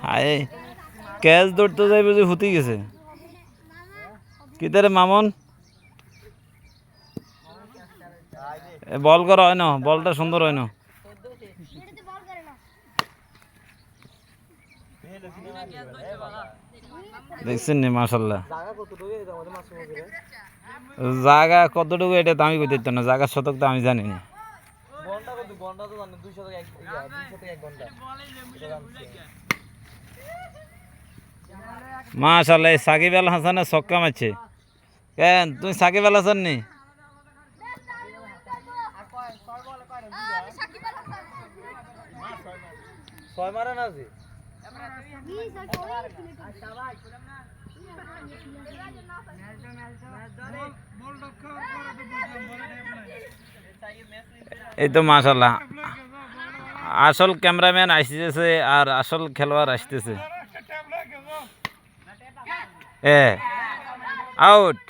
আয় ক্যাচ ধরতে যাই বুঝি হুতি গেছে কি তারে মামন বল করা হয় না বলটা সুন্দর হয় না দেখছেন নি মাশাল্লাহ জায়গা কতটুকু এটা তো আমি কইতে না জায়গার শতক তো আমি জানি না মাশাল্লাহ সাকিব আল হাসানের ছক্কা মারছে কেন তুমি সাকিব আল হাসান নি এই তো মাশাল্লাহ আসল ক্যামেরাম্যান আসতেছে আর আসল খেলোয়াড় আসতেছে আউট